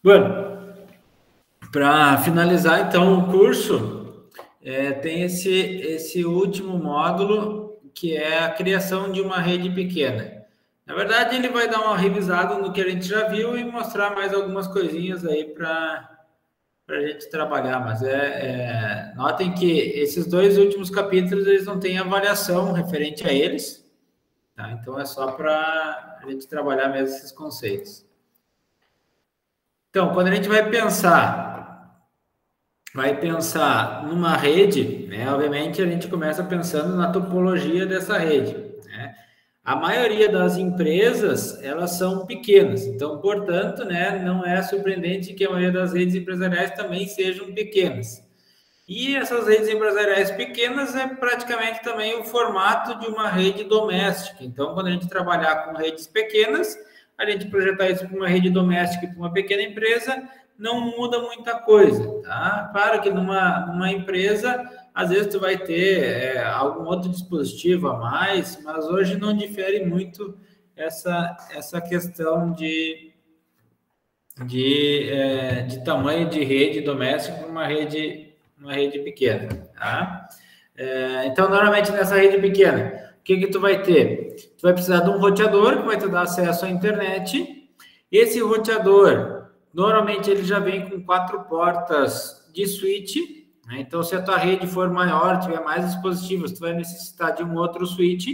Bueno, para finalizar, então, o curso, tem esse último módulo, que é a criação de uma rede pequena. Na verdade, ele vai dar uma revisada no que a gente já viu e mostrar mais algumas coisinhas aí para a gente trabalhar, mas notem que esses dois últimos capítulos, eles não têm avaliação referente a eles, tá? Então, é só para a gente trabalhar mesmo esses conceitos. Então, quando a gente vai pensar numa rede, né? Obviamente, a gente começa pensando na topologia dessa rede, né? A maioria das empresas, elas são pequenas, então, portanto, né, não é surpreendente que a maioria das redes empresariais também sejam pequenas. E essas redes empresariais pequenas é praticamente também o formato de uma rede doméstica. Então, quando a gente trabalhar com redes pequenas, a gente projetar isso para uma rede doméstica e para uma pequena empresa, não muda muita coisa, tá? Claro que numa empresa, às vezes tu vai ter algum outro dispositivo a mais, mas hoje não difere muito essa questão de tamanho de rede doméstica para uma rede pequena, tá? Então, normalmente nessa rede pequena, o que tu vai ter? Tu vai precisar de um roteador que vai te dar acesso à internet. Esse roteador, normalmente ele já vem com 4 portas de switch, né? Então, se a tua rede for maior, tiver mais dispositivos, tu vai necessitar de um outro switch.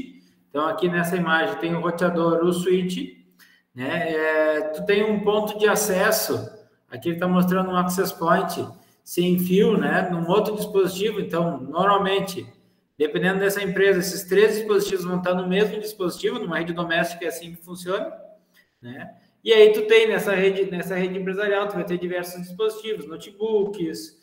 Então, aqui nessa imagem tem o roteador, o switch, né? Tu tem um ponto de acesso, aqui ele está mostrando um access point sem fio, né? Num outro dispositivo. Então, normalmente, dependendo dessa empresa, esses 3 dispositivos vão estar no mesmo dispositivo, numa rede doméstica é assim que funciona, né? E aí tu tem nessa rede empresarial, tu vai ter diversos dispositivos, notebooks,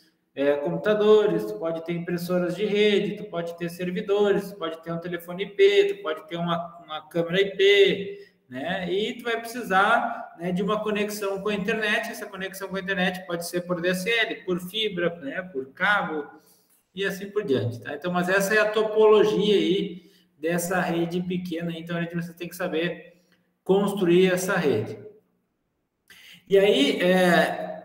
computadores, tu pode ter impressoras de rede, tu pode ter servidores, tu pode ter um telefone IP, tu pode ter uma câmera IP, né? E tu vai precisar, né, de uma conexão com a internet. Essa conexão com a internet pode ser por DSL, por fibra, né, por cabo e assim por diante, tá? Então, mas essa é a topologia aí dessa rede pequena, então você tem que saber construir essa rede. E aí,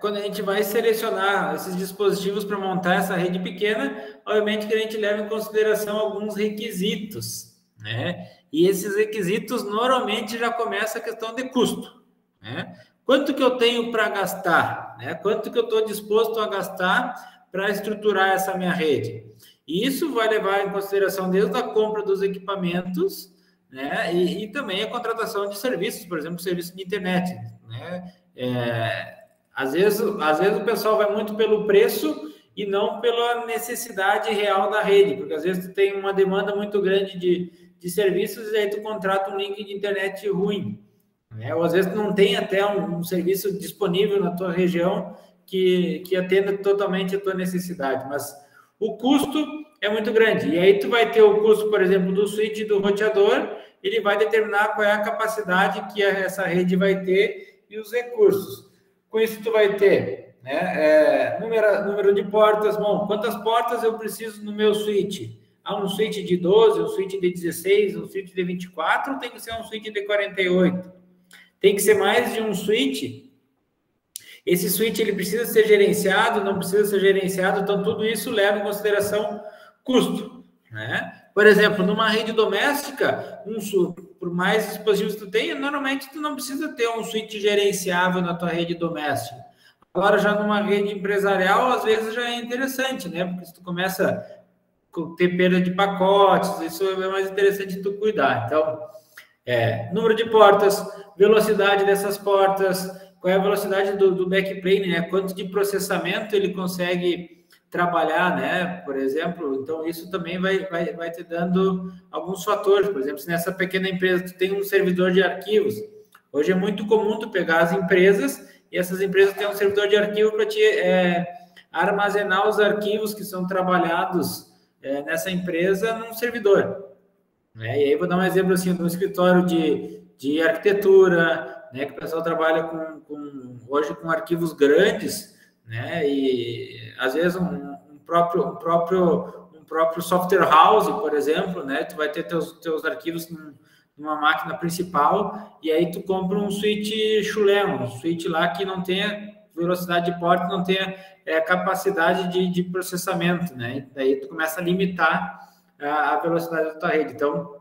quando a gente vai selecionar esses dispositivos para montar essa rede pequena, obviamente que a gente leva em consideração alguns requisitos, né? E esses requisitos normalmente já começa a questão de custo, né? Quanto que eu tenho para gastar, né? Quanto que eu estou disposto a gastar para estruturar essa minha rede? E isso vai levar em consideração desde a compra dos equipamentos, né? E também a contratação de serviços, por exemplo, serviço de internet, né? Às vezes o pessoal vai muito pelo preço e não pela necessidade real da rede, porque às vezes tu tem uma demanda muito grande de serviços e aí tu contrata um link de internet ruim, né? Ou às vezes tu não tem até um serviço disponível na tua região que atenda totalmente a tua necessidade, mas o custo é muito grande. E aí tu vai ter o custo, por exemplo, do switch e do roteador, ele vai determinar qual é a capacidade que essa rede vai ter e os recursos. Com isso, tu vai ter, né, número de portas. Bom, quantas portas eu preciso no meu switch? Um switch de 12, um switch de 16, um switch de 24, ou tem que ser um switch de 48? Tem que ser mais de um switch? Esse switch, ele precisa ser gerenciado, não precisa ser gerenciado? Então, tudo isso leva em consideração custo, né? Por exemplo, numa rede doméstica, por mais dispositivos que tu tenha, normalmente tu não precisa ter um switch gerenciável na tua rede doméstica. Agora, já numa rede empresarial, às vezes já é interessante, né? Porque se tu começa a ter perda de pacotes, isso é mais interessante tu cuidar. Então, número de portas, velocidade dessas portas, qual é a velocidade do backplane, né? Quanto de processamento ele consegue trabalhar, né? Por exemplo, então isso também vai te dando alguns fatores. Por exemplo, se nessa pequena empresa tu tem um servidor de arquivos, hoje é muito comum tu pegar as empresas e essas empresas têm um servidor de arquivo para te armazenar os arquivos que são trabalhados nessa empresa num servidor, né? E aí vou dar um exemplo assim, de um escritório de arquitetura, né? Que o pessoal trabalha hoje com arquivos grandes, né? E às vezes um próprio software house, por exemplo, né? Tu vai ter teus arquivos numa máquina principal e aí tu compra um switch chulé, um switch lá que não tenha velocidade de porta, não tenha capacidade de processamento, né? E daí tu começa a limitar a velocidade da tua rede. Então,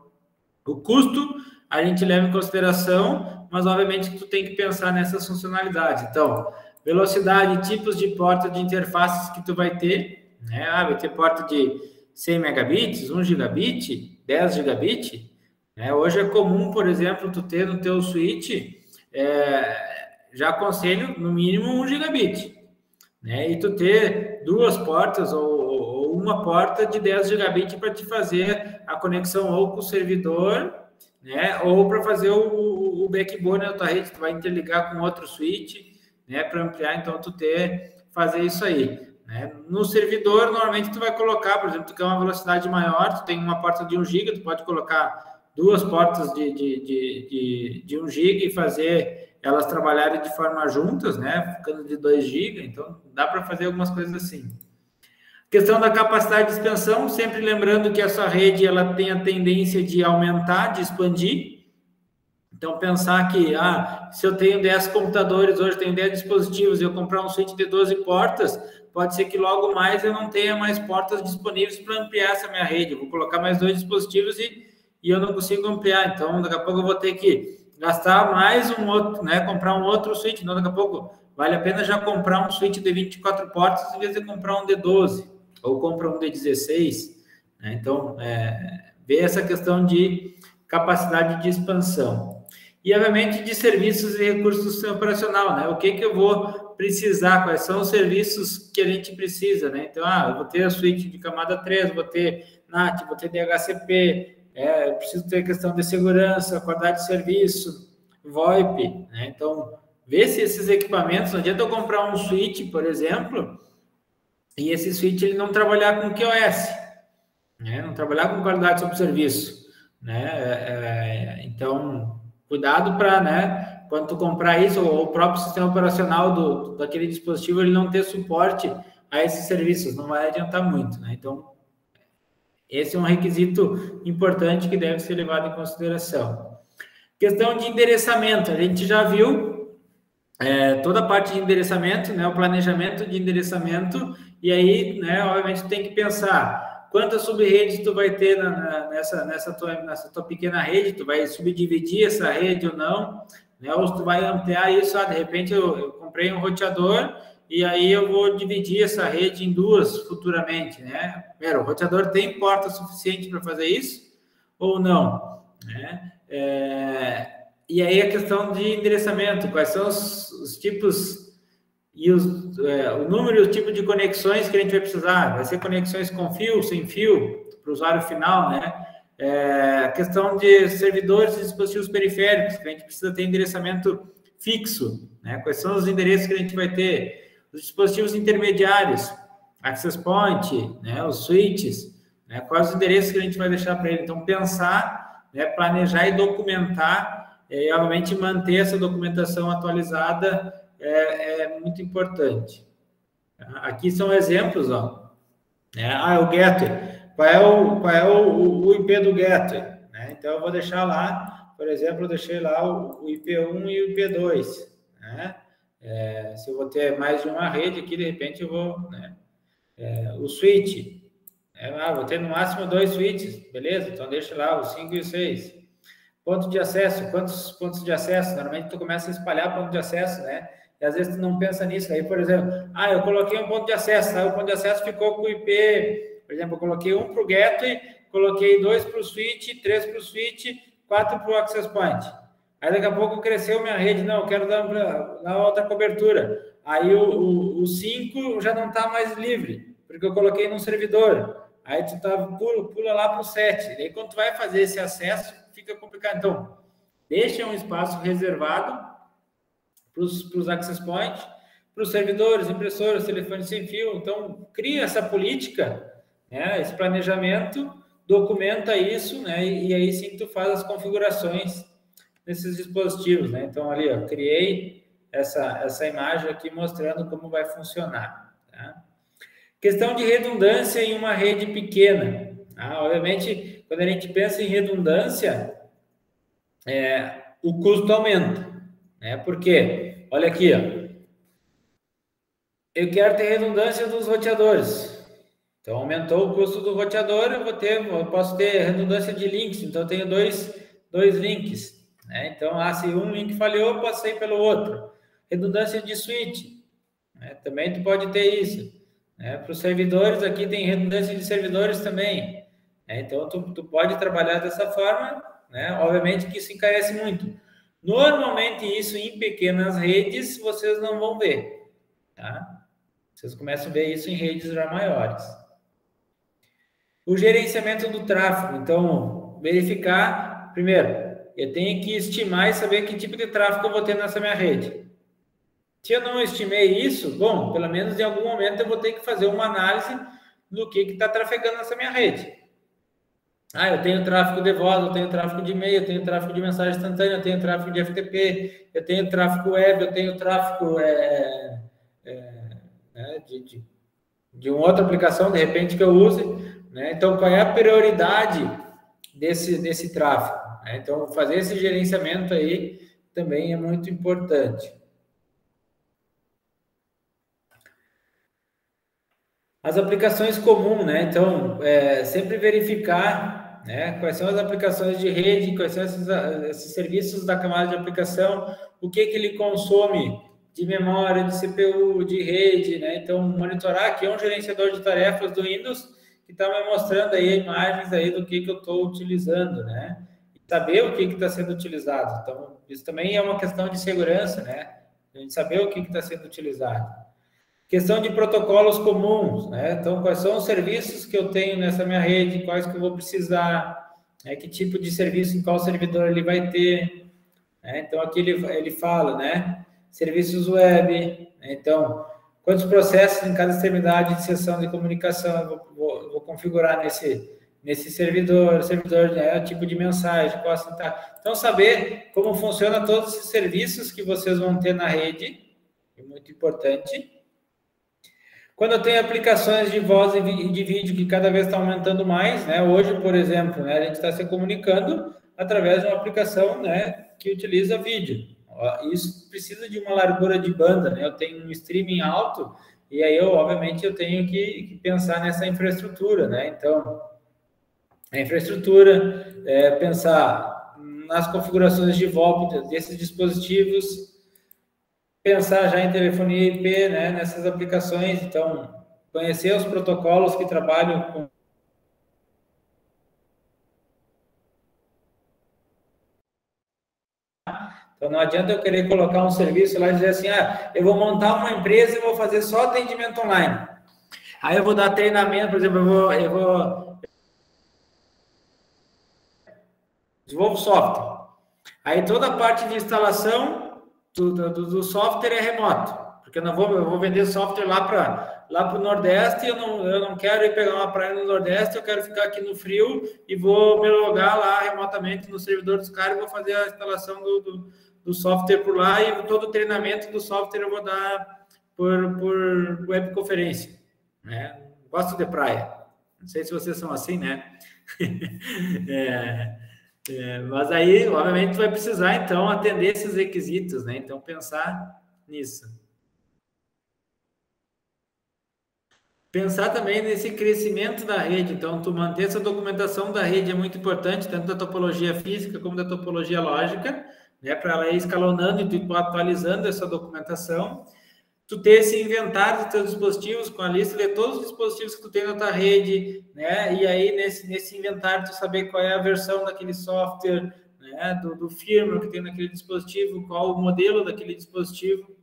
o custo a gente leva em consideração, mas obviamente tu tem que pensar nessas funcionalidades. Então, velocidade, tipos de porta de interfaces que tu vai ter, né? Vai ter porta de 100 megabits, 1 gigabit, 10 gigabit, né? Hoje é comum, por exemplo, tu ter no teu switch, já aconselho no mínimo 1 gigabit, né? E tu ter duas portas ou uma porta de 10 gigabit para te fazer a conexão ou com o servidor, né? Ou para fazer o backbone da tua rede, tu vai interligar com outro switch, né? Para ampliar, então tu fazer isso aí, né? No servidor, normalmente tu vai colocar, por exemplo, tu quer uma velocidade maior, tu tem uma porta de 1 GB, tu pode colocar duas portas de 1 GB e fazer elas trabalharem de forma juntas, né? Ficando de 2 GB, então dá para fazer algumas coisas assim. Questão da capacidade de expansão, sempre lembrando que essa rede ela tem a tendência de aumentar, de expandir. Então, pensar que, se eu tenho 10 computadores, hoje tenho 10 dispositivos, e eu comprar um switch de 12 portas, pode ser que logo mais eu não tenha mais portas disponíveis para ampliar essa minha rede. Eu vou colocar mais 2 dispositivos e eu não consigo ampliar. Então, daqui a pouco eu vou ter que gastar mais um outro, né? Comprar um outro switch. Então, daqui a pouco vale a pena já comprar um switch de 24 portas em vez de comprar um de 12, ou comprar um de 16. Né? Então, ver essa questão de capacidade de expansão. E, obviamente, de serviços e recursos do sistema operacional, né? O que eu vou precisar, quais são os serviços que a gente precisa, né? Então, eu vou ter a suíte de camada 3, vou ter NAT, vou ter DHCP, eu preciso ter questão de segurança, qualidade de serviço, VoIP, né? Então, ver se esses equipamentos, não adianta eu comprar um switch, por exemplo, e esse switch ele não trabalhar com QoS, né? Não trabalhar com qualidade sobre serviço, né? Então, cuidado para, né, quando tu comprar isso, ou o próprio sistema operacional daquele dispositivo, ele não ter suporte a esses serviços, não vai adiantar muito, né? Então, esse é um requisito importante que deve ser levado em consideração. Questão de endereçamento, a gente já viu toda a parte de endereçamento, né, o planejamento de endereçamento, e aí, né, obviamente, tem que pensar quantas subredes tu vai ter nessa tua pequena rede, tu vai subdividir essa rede ou não, né, ou tu vai ampliar isso, de repente eu comprei um roteador e aí eu vou dividir essa rede em duas futuramente, né? Primeiro, o roteador tem porta suficiente para fazer isso ou não, né? E aí a questão de endereçamento, quais são os tipos e o número e o tipo de conexões que a gente vai precisar. Vai ser conexões com fio, sem fio, para o usuário final, né? A questão de servidores e dispositivos periféricos, que a gente precisa ter endereçamento fixo, né? Quais são os endereços que a gente vai ter? Os dispositivos intermediários, access point, né? Os switches, né? Quais os endereços que a gente vai deixar para ele? Então, pensar, né? Planejar e documentar, e, obviamente, manter essa documentação atualizada é muito importante. Aqui são exemplos, ó. O gateway. Qual é o IP do gateway? Né? Então, eu vou deixar lá, por exemplo, eu deixei lá o IP1 e o IP2. Né? Se eu vou ter mais de uma rede aqui, de repente eu vou... Né? O switch. Vou ter no máximo 2 switches, beleza? Então, deixa lá o 5 e o 6. Ponto de acesso. Quantos pontos de acesso? Normalmente, tu começa a espalhar ponto de acesso, né? E às vezes tu não pensa nisso. Aí, por exemplo, eu coloquei um ponto de acesso, o ponto de acesso ficou com o IP, por exemplo, eu coloquei um para o gateway, coloquei 2 para o switch, 3 para o switch, 4 para o access point. Aí daqui a pouco cresceu minha rede, não, eu quero dar outra cobertura. Aí o 5 já não está mais livre, porque eu coloquei num servidor. Aí tu pula lá para o 7. Aí quando tu vai fazer esse acesso, fica complicado. Então, deixa um espaço reservado para os access points, para os servidores, impressoras, telefones sem fio. Então, cria essa política, né, esse planejamento, documenta isso, né, e aí sim tu faz as configurações desses dispositivos, né? Então, ali, ó, criei essa imagem aqui mostrando como vai funcionar. Tá? Questão de redundância em uma rede pequena. Obviamente, quando a gente pensa em redundância, o custo aumenta. Por quê? Olha aqui, ó. eu quero ter redundância dos roteadores. Então, aumentou o custo do roteador, eu posso ter redundância de links, então eu tenho dois links, né? Então, se um link falhou, eu posso sair pelo outro. Redundância de switch, né? Também tu pode ter isso, né? Para os servidores, aqui tem redundância de servidores também, né? Então, tu pode trabalhar dessa forma, né? Obviamente que isso encarece muito. Normalmente, isso em pequenas redes, vocês não vão ver, tá? Vocês começam a ver isso em redes já maiores. O gerenciamento do tráfego. Então, verificar, primeiro, eu tenho que estimar e saber que tipo de tráfego eu vou ter nessa minha rede. Se eu não estimei isso, bom, pelo menos em algum momento eu vou ter que fazer uma análise do que está trafegando nessa minha rede. Eu tenho tráfego de voz, eu tenho tráfego de e-mail, eu tenho tráfego de mensagem instantânea, eu tenho tráfego de FTP, eu tenho tráfego web, eu tenho tráfego de uma outra aplicação, de repente, que eu use, né? Então, qual é a prioridade desse tráfego? Né? Então, fazer esse gerenciamento aí também é muito importante. As aplicações comuns, né? Então, sempre verificar, né, quais são as aplicações de rede, quais são esses serviços da camada de aplicação, o que ele consome de memória, de CPU, de rede, né? Então, monitorar aqui é um gerenciador de tarefas do Windows que está me mostrando aí imagens aí do que eu estou utilizando, né? E saber o que está sendo utilizado. Então, isso também é uma questão de segurança, né? A gente saber o que está sendo utilizado. Questão de protocolos comuns, né? Então, quais são os serviços que eu tenho nessa minha rede, quais que eu vou precisar, né? Que tipo de serviço, em qual servidor ele vai ter, né? Então, aqui ele fala, né? Serviços web, né? Então, quantos processos em cada extremidade de sessão de comunicação eu vou configurar nesse servidor, né? Tipo de mensagem, qual assentar. Então, saber como funciona todos esses serviços que vocês vão ter na rede, é muito importante. Quando eu tenho aplicações de voz e de vídeo que cada vez está aumentando mais, né? Hoje, por exemplo, né, a gente está se comunicando através de uma aplicação, né, que utiliza vídeo. Isso precisa de uma largura de banda, né? Eu tenho um streaming alto e aí obviamente eu tenho que pensar nessa infraestrutura, né? Então, a infraestrutura, pensar nas configurações de VoIP desses dispositivos, pensar já em telefonia IP, né, nessas aplicações, então, conhecer os protocolos que trabalham com Então, não adianta eu querer colocar um serviço lá e dizer assim, eu vou montar uma empresa e vou fazer só atendimento online. Aí eu vou dar treinamento, por exemplo, eu vou desenvolvo software. Aí toda a parte de instalação do software é remoto, porque eu vou vender software lá para o Nordeste, eu não quero ir pegar uma praia no Nordeste, eu quero ficar aqui no frio e vou me logar lá remotamente no servidor dos caras e vou fazer a instalação do software por lá e todo o treinamento do software eu vou dar por webconferência, né? Gosto de praia. Não sei se vocês são assim, né? Mas aí, obviamente, tu vai precisar, então, atender esses requisitos, né? Então, pensar nisso. Pensar também nesse crescimento da rede. Então, tu manter essa documentação da rede é muito importante, tanto da topologia física como da topologia lógica, né? Para ela ir escalonando e tu atualizando essa documentação. Tu ter esse inventário dos teus dispositivos com a lista de todos os dispositivos que tu tem na tua rede, né? E aí, nesse inventário, tu saber qual é a versão daquele software, né? Do firmware que tem naquele dispositivo, qual o modelo daquele dispositivo,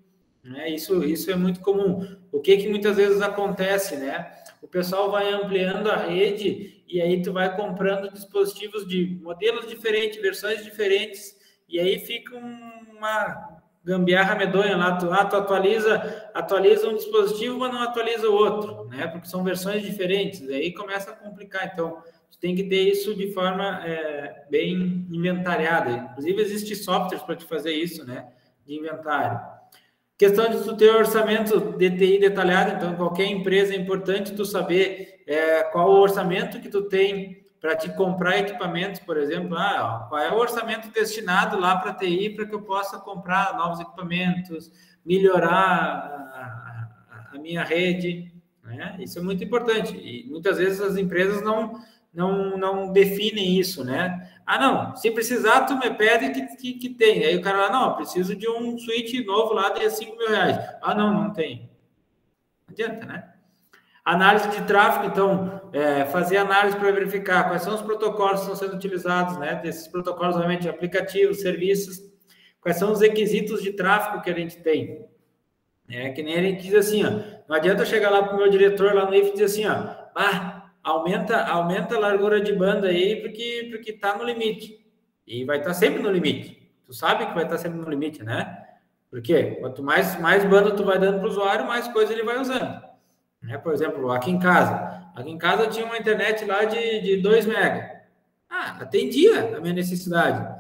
né? Isso é muito comum. O que muitas vezes acontece, né? O pessoal vai ampliando a rede e aí tu vai comprando dispositivos de modelos diferentes, versões diferentes, e aí fica uma gambiarra medonha lá, tu atualiza um dispositivo, mas não atualiza o outro, né? Porque são versões diferentes, aí começa a complicar. Então, tu tem que ter isso de forma bem inventariada. Inclusive, existe softwares para te fazer isso, né? De inventário. Questão de tu ter orçamento de TI detalhado, então, qualquer empresa é importante tu saber qual o orçamento que tu tem para te comprar equipamentos, por exemplo, qual é o orçamento destinado lá para TI para que eu possa comprar novos equipamentos, melhorar a minha rede, né? Isso é muito importante. E muitas vezes as empresas não definem isso, né? Ah, não, se precisar, tu me pede que tem. Aí o cara lá, não, preciso de um switch novo lá de 5 mil reais. Ah, não tem. Não adianta, né? Análise de tráfego, então, fazer análise para verificar quais são os protocolos que estão sendo utilizados, né? Desses protocolos, obviamente, aplicativos, serviços, quais são os requisitos de tráfego que a gente tem. Que nem a gente diz assim, ó, não adianta eu chegar lá para o meu diretor lá no IF e dizer assim, ó, aumenta a largura de banda aí, porque está no limite. E vai estar sempre no limite. Tu sabe que vai estar sempre no limite, né? Porque quanto mais banda tu vai dando para o usuário, mais coisa ele vai usando. Por exemplo, aqui em casa eu tinha uma internet lá de 2 mega. Atendia a minha necessidade.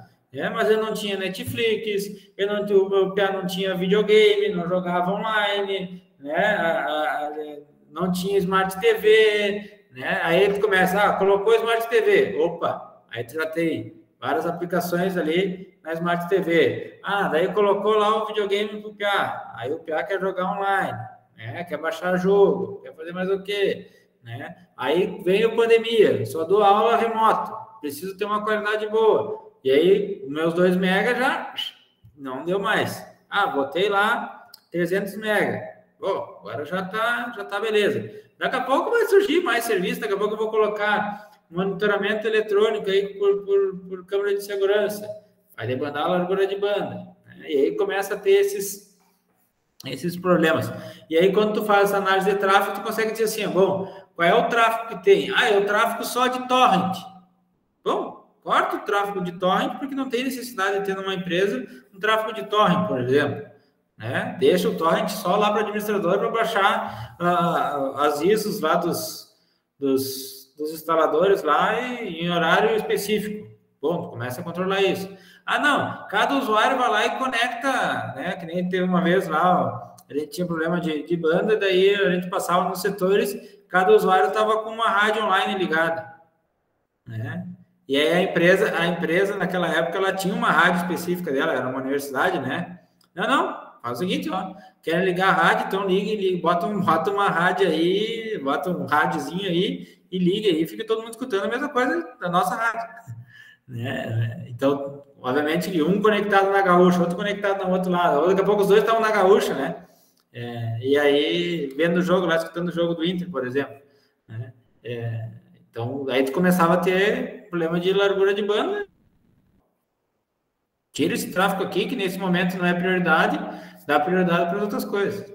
Mas eu não tinha Netflix, o meu PA não tinha videogame, não jogava online, né? Não tinha Smart TV, né? Aí tu começa, colocou Smart TV, opa, aí tu já tem várias aplicações ali na Smart TV. Daí colocou lá o videogame pro PA, aí o PA quer jogar online, né? Quer baixar jogo, quer fazer mais o quê, né? Aí vem a pandemia, só dou aula remoto, preciso ter uma qualidade boa. E aí, meus 2 mega já não deu mais. Botei lá 300 mega. Agora já tá beleza. Daqui a pouco vai surgir mais serviço, daqui a pouco eu vou colocar monitoramento eletrônico aí por câmera de segurança. Vai debandar a largura de banda. E aí começa a ter esses problemas. E aí, quando tu faz essa análise de tráfego, tu consegue dizer assim, qual é o tráfego que tem? É o tráfego só de torrent. Corta o tráfego de torrent, porque não tem necessidade de ter numa empresa um tráfego de torrent, por exemplo. Né? Deixa o torrent só lá para o administrador para baixar as ISOs lá dos instaladores lá em horário específico. Tu começa a controlar isso. Não, cada usuário vai lá e conecta, né? Que nem teve uma vez lá, a gente tinha problema de banda, daí a gente passava nos setores, cada usuário estava com uma rádio online ligada, né? E aí a empresa naquela época, ela tinha uma rádio específica dela, era uma universidade, né? Não, faz o seguinte, quer ligar a rádio, então liga, bota uma rádio aí, bota um rádiozinho aí e liga aí, fica todo mundo escutando a mesma coisa da nossa rádio, né? Então, obviamente, um conectado na gaúcha, outro conectado no outro lado, daqui a pouco os dois estavam na gaúcha, né? E aí, vendo o jogo lá, escutando o jogo do Inter, por exemplo, né? Então, aí tu começava a ter problema de largura de banda. Tira esse tráfego aqui, que nesse momento não é prioridade, dá prioridade para as outras coisas.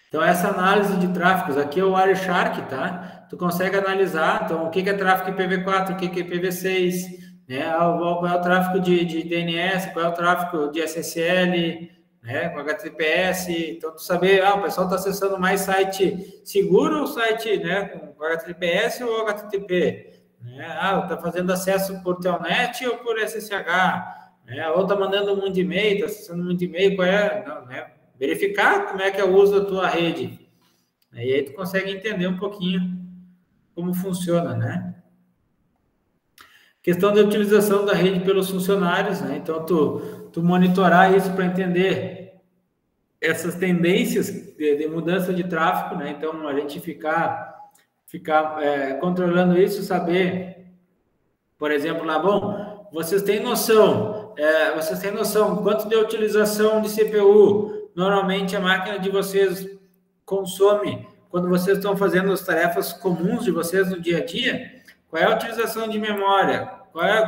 Então, essa análise de tráfegos, aqui é o Wireshark, tá? Tu consegue analisar, então, o que é tráfego IPv4, o que é IPv6, né? Qual é o tráfego de DNS, qual é o tráfego de SSL, né? Com HTTPS, então tu saber, o pessoal está acessando mais site seguro ou site, né, com HTTPS ou HTTP, né? Está fazendo acesso por Telnet ou por SSH, né? Ou está mandando muito e-mail, está acessando muito e-mail, qual é, não, né? Verificar como é que é o uso da tua rede, e aí tu consegue entender um pouquinho como funciona, né? Questão da utilização da rede pelos funcionários, né? Então, tu monitorar isso para entender essas tendências de mudança de tráfego, né? Então, a gente ficar controlando isso, saber, por exemplo, lá, vocês têm noção quanto de utilização de CPU normalmente a máquina de vocês consome quando vocês estão fazendo as tarefas comuns de vocês no dia a dia? Qual é a utilização de memória?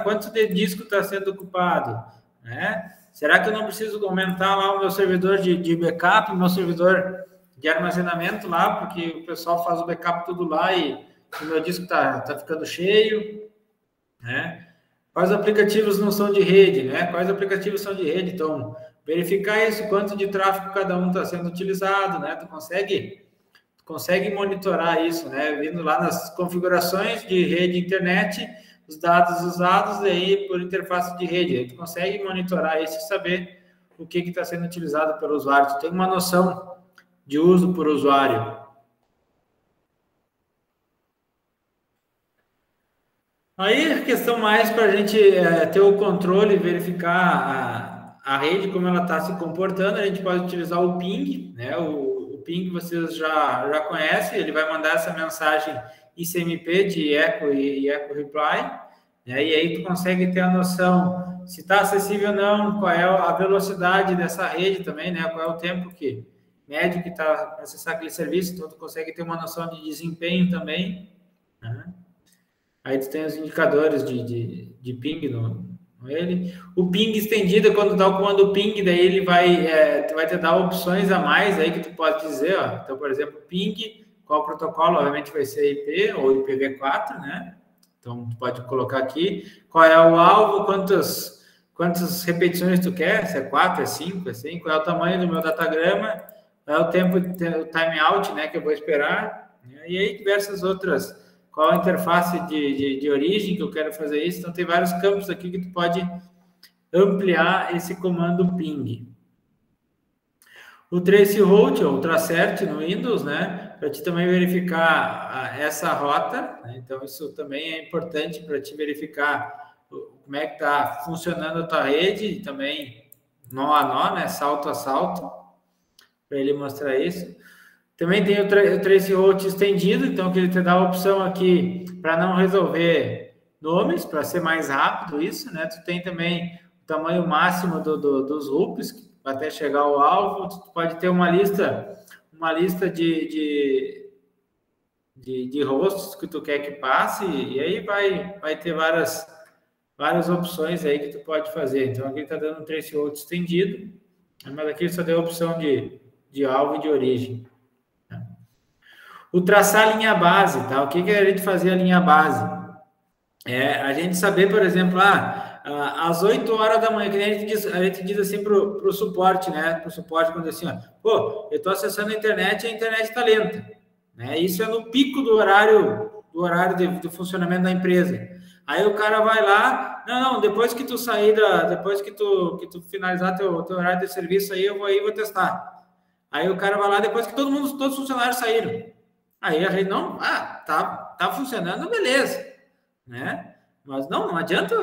Quanto de disco está sendo ocupado? Né? Será que eu não preciso aumentar lá o meu servidor de backup, o meu servidor de armazenamento lá, porque o pessoal faz o backup tudo lá e o meu disco está ficando cheio? Né? Quais aplicativos não são de rede? Né? Quais aplicativos são de rede? Então, verificar isso, quanto de tráfego cada um está sendo utilizado, né? Tu consegue monitorar isso, né? Vindo lá nas configurações de rede internet, os dados usados aí por interface de rede. Aí tu consegue monitorar isso e saber o que está sendo utilizado pelo usuário. Tu tem uma noção de uso por usuário. Aí a questão mais para a gente ter o controle, verificar a rede, como ela está se comportando, a gente pode utilizar o ping, né? O ping vocês já conhecem, ele vai mandar essa mensagem ICMP de echo e echo reply, né? E aí tu consegue ter a noção se está acessível ou não, qual é a velocidade dessa rede também, né? Qual é o tempo médio que está para acessar aquele serviço, então tu consegue ter uma noção de desempenho também, né? Aí tu tem os indicadores de ping no ele. O ping estendido é quando dá o comando ping, daí ele tu vai te dar opções a mais aí que tu pode dizer, ó. Então, por exemplo, ping, qual protocolo? Obviamente vai ser IP ou IPv4, né? Então, tu pode colocar aqui qual é o alvo, quantas repetições tu quer, se é 4, é 5, é 5, qual é o tamanho do meu datagrama, qual é o tempo, o timeout, né, que eu vou esperar, e aí diversas outras, qual a interface de origem que eu quero fazer isso. Então, tem vários campos aqui que tu pode ampliar esse comando ping. O traceroute, ou tracert no Windows, né, para te também verificar essa rota, né? Então, isso também é importante para te verificar como é que está funcionando a tua rede, e também nó a nó, né, salto a salto, para ele mostrar isso. Também tem o traceroute estendido, então que ele te dá a opção aqui para não resolver nomes, para ser mais rápido isso, né? Tu tem também o tamanho máximo dos loops, até chegar ao alvo. Tu pode ter uma lista de hosts que tu quer que passe, e aí vai ter várias opções aí que tu pode fazer. Então aqui está dando um traceroute estendido, mas aqui só deu a opção de alvo e de origem. O traçar linha base, tá? O que a gente fazia a linha base? A gente saber, por exemplo, às 8 horas da manhã, que a gente diz assim para o suporte, né? Para o suporte, quando assim, ó, pô, eu estou acessando a internet e a internet está lenta, né? Isso é no pico do horário de funcionamento da empresa. Aí o cara vai lá, não, depois que tu sair depois que tu finalizar teu horário de serviço aí, eu vou testar. Aí o cara vai lá depois que todos os funcionários saíram. Aí a gente tá funcionando, beleza, né? Mas não adianta,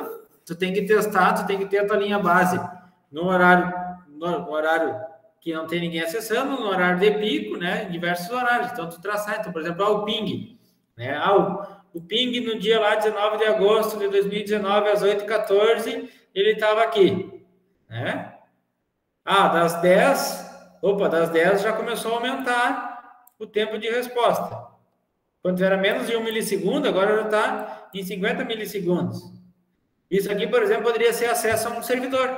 tu tem que testar, tu tem que ter a tua linha base no horário que não tem ninguém acessando, no horário de pico, né? Em diversos horários. Então tu traçar, então, por exemplo, o ping, né? O ping no dia lá, 19 de agosto de 2019, às 8h14, ele estava aqui, né? Das 10 já começou a aumentar o tempo de resposta. Quando era menos de 1 milissegundo, agora já está em 50 milissegundos. Isso aqui, por exemplo, poderia ser acesso a um servidor.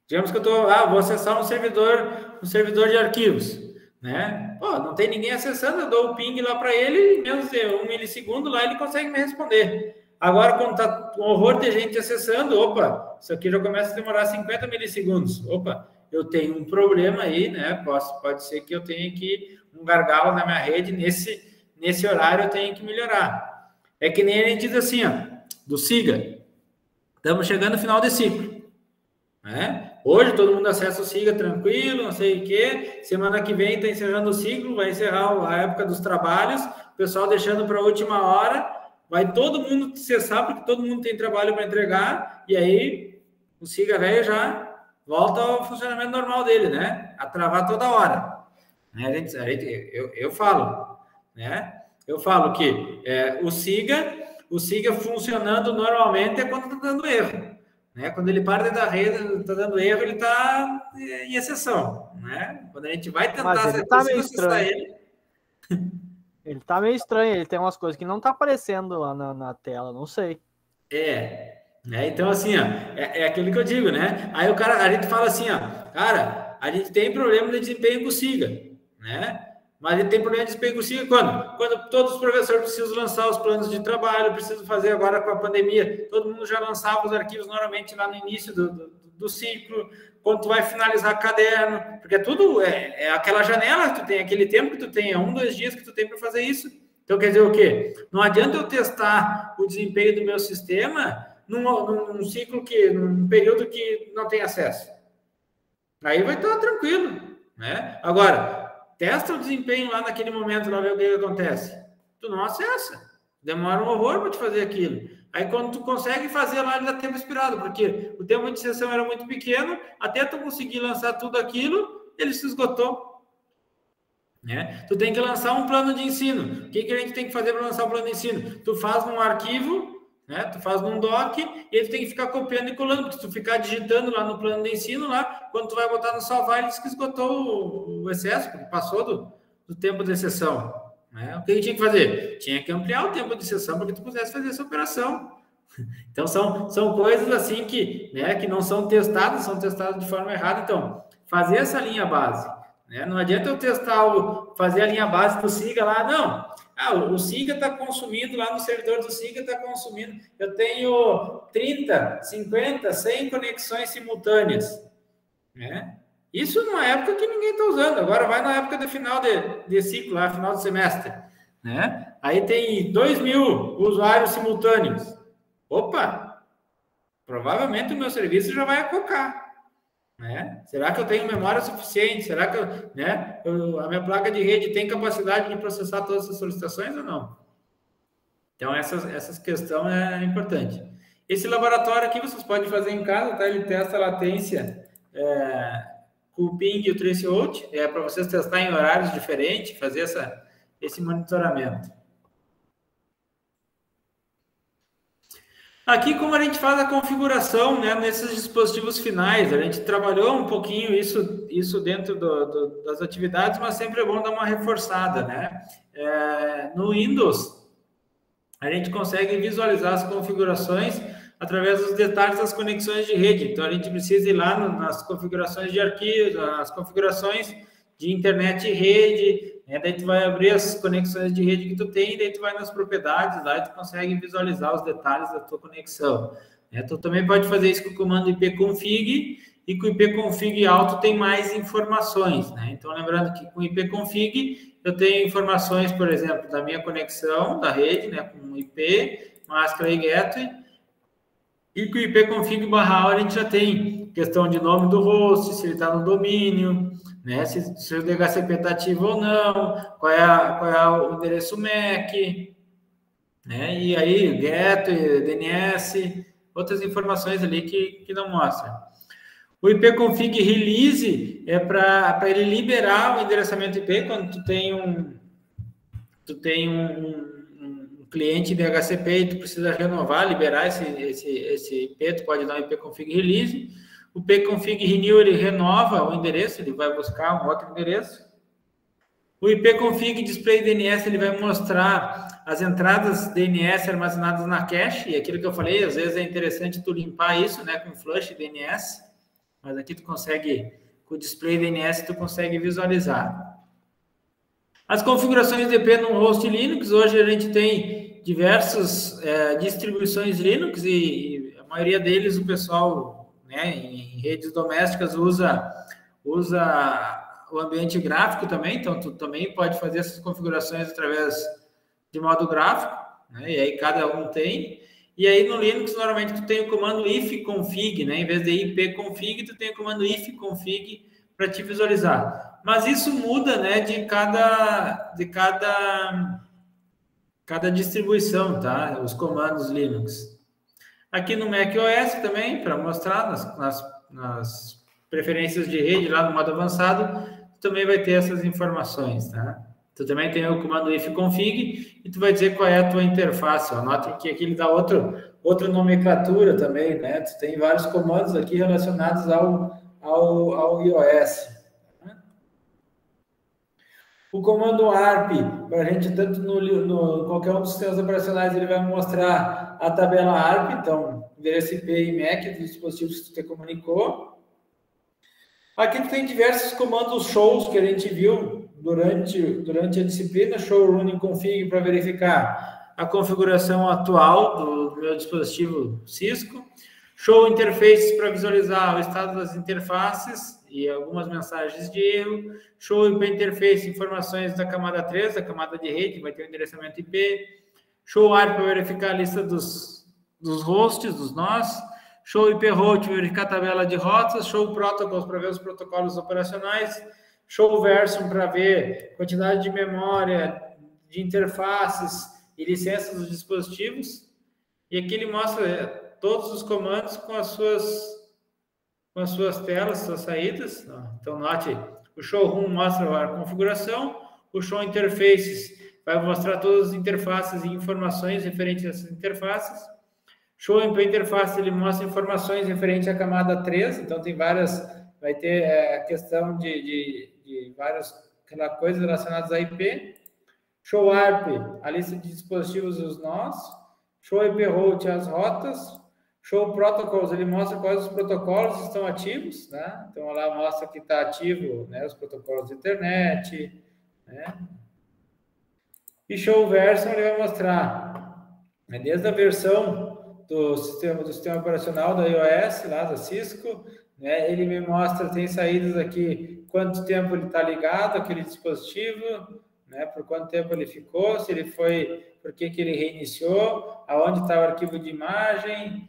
Digamos que eu vou acessar um servidor de arquivos, né? Pô, não tem ninguém acessando, eu dou o ping lá para ele, e menos de 1 milissegundo lá ele consegue me responder. Agora, quando está um horror de gente acessando, isso aqui já começa a demorar 50 milissegundos. Eu tenho um problema aí, né? Pode ser que eu tenha um gargalo na minha rede, nesse horário eu tenho que melhorar. É que nem a gente diz assim, ó, do SIGA. Estamos chegando no final de ciclo, né? Hoje todo mundo acessa o SIGA tranquilo, não sei o quê. Semana que vem está encerrando o ciclo, vai encerrar a época dos trabalhos, o pessoal deixando para a última hora, vai todo mundo acessar, porque todo mundo tem trabalho para entregar, e aí o SIGA velho já volta ao funcionamento normal dele, né? A travar toda hora. Eu falo, né? Eu falo que o SIGA funcionando normalmente é quando está dando erro, né? Quando ele para de dar rede, está dando erro, ele está em exceção, né? Quando a gente vai tentar acessar ele. Ele tá meio estranho, ele tem umas coisas que não tá aparecendo lá na tela, não sei. Então assim, ó, é aquilo que eu digo, né? Aí a gente fala assim, ó, cara, a gente tem problema de desempenho com o SIGA, né? Mas ele tem problema de desempenho com o SIGA quando todos os professores precisam lançar os planos de trabalho, precisam fazer agora com a pandemia, todo mundo já lançava os arquivos normalmente lá no início do ciclo, quando tu vai finalizar caderno, porque tudo é aquela janela que tu tem, aquele tempo que tu tem, 1, 2 dias que tu tem para fazer isso. Então quer dizer o quê? Não adianta eu testar o desempenho do meu sistema num ciclo num período que não tem acesso. Aí vai estar tranquilo, né? Agora, testa o desempenho lá naquele momento, lá ver o que acontece. Tu não acessa. Demora um horror para te fazer aquilo. Aí quando tu consegue fazer lá, ele dá tempo expirado, porque o tempo de sessão era muito pequeno, até tu conseguir lançar tudo aquilo, ele se esgotou. né? Tu tem que lançar um plano de ensino. O que a gente tem que fazer para lançar um plano de ensino? Tu faz num arquivo, né? Tu faz num doc e ele tem que ficar copiando e colando, porque se tu ficar digitando lá no plano de ensino, lá, quando tu vai botar no salvar, ele diz que esgotou o excesso, porque passou do tempo de sessão. Né? O que a gente tinha que fazer? Tinha que ampliar o tempo de sessão para que tu pudesse fazer essa operação. Então, são coisas assim que, né, que não são testadas de forma errada. Então, fazer essa linha base. Né? Não adianta eu fazer a linha base do SIGA lá, não. O SIGA está consumindo lá no servidor do SIGA, está consumindo. Eu tenho 30, 50, 100 conexões simultâneas. Né? Isso numa época que ninguém está usando. Agora vai na época do final de ciclo, lá, final do semestre. Né? Aí tem 2.000 usuários simultâneos. Opa! Provavelmente o meu serviço já vai acocar. Né? Será que eu tenho memória suficiente? Será que a minha placa de rede tem capacidade de processar todas essas solicitações ou não? Então, essas questões é importante. Esse laboratório aqui vocês podem fazer em casa, tá? Ele testa a latência com o ping e o traceroute, para vocês testar em horários diferentes, fazer esse monitoramento. Aqui, como a gente faz a configuração, né, nesses dispositivos finais, a gente trabalhou um pouquinho isso dentro das atividades, mas sempre é bom dar uma reforçada, né? No Windows, a gente consegue visualizar as configurações através dos detalhes das conexões de rede. Então, a gente precisa ir lá nas configurações de arquivos, nas configurações de internet e rede, né? Daí tu vai abrir as conexões de rede que tu tem, daí tu vai nas propriedades lá e tu consegue visualizar os detalhes da tua conexão. Né? Tu também pode fazer isso com o comando ipconfig, e com o ipconfig alto tem mais informações. Né? Então, lembrando que com o ipconfig eu tenho informações, por exemplo, da minha conexão, da rede, né, com IP, máscara e gateway, e com o ipconfig/all a gente já tem questão de nome do host, se ele está no domínio, né? Se o DHCP está ativo ou não, qual é o endereço MAC, né? E aí, gateway, DNS, outras informações ali que não mostram. O ipconfig release é para ele liberar o endereçamento IP quando tu tem um cliente de DHCP e tu precisa renovar, liberar esse IP, tu pode dar um ipconfig release. O ipconfig renew, ele renova o endereço, ele vai buscar um outro endereço. O ipconfig display DNS, ele vai mostrar as entradas DNS armazenadas na cache, e aquilo que eu falei, às vezes é interessante tu limpar isso, né, com flush DNS, mas aqui tu consegue, com o display DNS, tu consegue visualizar. As configurações de IP no host Linux, hoje a gente tem diversas distribuições Linux e a maioria deles o pessoal, né, em redes domésticas usa o ambiente gráfico também, então tu também pode fazer essas configurações através de modo gráfico, né, e aí cada um tem. E aí no Linux normalmente tu tem o comando ifconfig, né, em vez de ipconfig tu tem o comando ifconfig para te visualizar. Mas isso muda, né, de cada distribuição, tá? Os comandos Linux. Aqui no macOS também, para mostrar nas preferências de rede, lá no modo avançado, tu também vai ter essas informações, tá? Tu também tem o comando ifconfig e tu vai dizer qual é a tua interface. Nota que aqui ele dá outra nomenclatura também, né? Tu tem vários comandos aqui relacionados ao iOS. O comando ARP, para a gente, tanto no qualquer um dos sistemas operacionais, ele vai mostrar a tabela ARP, então, endereço IP e MAC dos dispositivos que tu te comunicou. Aqui tu tem diversos comandos shows que a gente viu durante a disciplina, show running config para verificar a configuração atual do meu dispositivo Cisco, show interfaces para visualizar o estado das interfaces e algumas mensagens de erro, show IP interface, informações da camada 3, da camada de rede, vai ter o endereçamento IP, show ARP para verificar a lista dos hosts, dos nós, show IP route, verificar a tabela de rotas, show protocols para ver os protocolos operacionais, show version para ver quantidade de memória, de interfaces e licenças dos dispositivos, e aqui ele mostra todos os comandos com as suas telas, suas saídas. Então, note, o showroom mostra a configuração, O Show Interfaces vai mostrar todas as interfaces e informações referentes a essas interfaces. Show Interface, ele mostra informações referentes à camada 3, então tem várias, vai ter a questão de várias coisas relacionadas a IP. Show ARP, a lista de dispositivos e os nós. Show IP Route, as rotas. Show Protocols, ele mostra quais os protocolos estão ativos, né? Então, lá mostra que está ativo, né, os protocolos de internet, né? E Show Version, ele vai mostrar, né, desde a versão do sistema operacional da iOS, lá da Cisco, né? Ele me mostra, tem saídas aqui, quanto tempo ele está ligado, aquele dispositivo, né? Por quanto tempo ele ficou, se ele foi, por que ele reiniciou, aonde está o arquivo de imagem,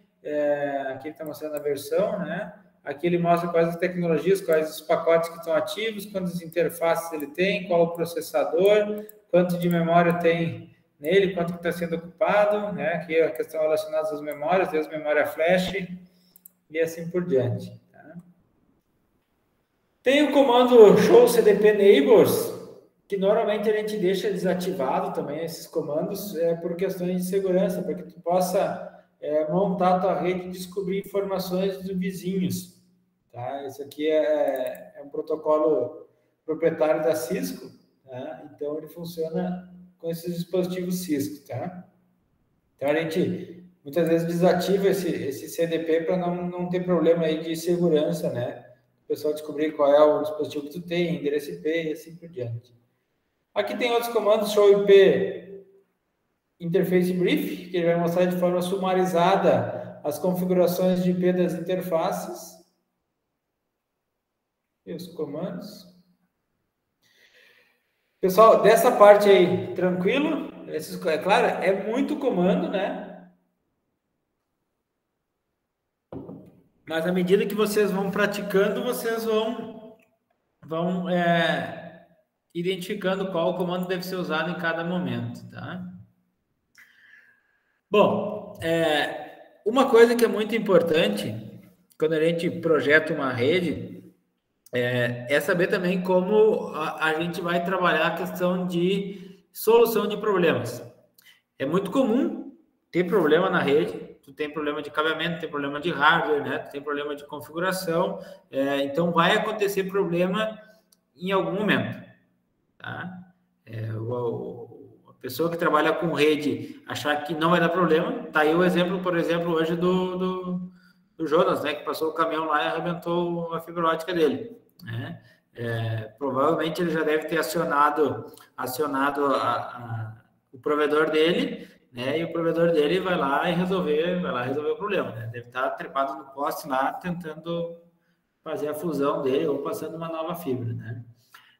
aqui está mostrando a versão, né? Aqui ele mostra quais as tecnologias, quais os pacotes que estão ativos, quantas interfaces ele tem, qual o processador, quanto de memória tem nele, quanto que está sendo ocupado, né? Aqui a questão relacionada às memórias, desde memória flash e assim por diante. Tá? Tem o comando Show CDP Neighbors, que normalmente a gente deixa desativado também esses comandos por questões de segurança, para que tu possa montar a tua rede e descobrir informações dos vizinhos. Tá? Isso aqui é um protocolo proprietário da Cisco, tá? Então ele funciona com esses dispositivos Cisco. Tá? Então a gente muitas vezes desativa esse CDP para não ter problema aí de segurança, né? O pessoal descobrir qual é o dispositivo que tu tem, endereço IP e assim por diante. Aqui tem outros comandos, Show IP Interface Brief, que ele vai mostrar de forma sumarizada as configurações de IP das interfaces e os comandos. Pessoal, dessa parte aí, tranquilo? É claro, é muito comando, né? Mas à medida que vocês vão praticando, vocês vão identificando qual comando deve ser usado em cada momento, tá? Bom, uma coisa que é muito importante quando a gente projeta uma rede é saber também como a gente vai trabalhar a questão de solução de problemas. É muito comum ter problema na rede, tu tem problema de cabeamento, tem problema de hardware, né? Tu tem problema de configuração, então vai acontecer problema em algum momento, tá? A pessoa que trabalha com rede achar que não vai dar problema, tá aí o exemplo, por exemplo, hoje do Jonas, né, que passou o caminhão lá e arrebentou a fibra ótica dele, né? Provavelmente ele já deve ter acionado o provedor dele, né, e o provedor dele vai lá resolver o problema, né? Deve estar trepado no poste lá, tentando fazer a fusão dele ou passando uma nova fibra, né?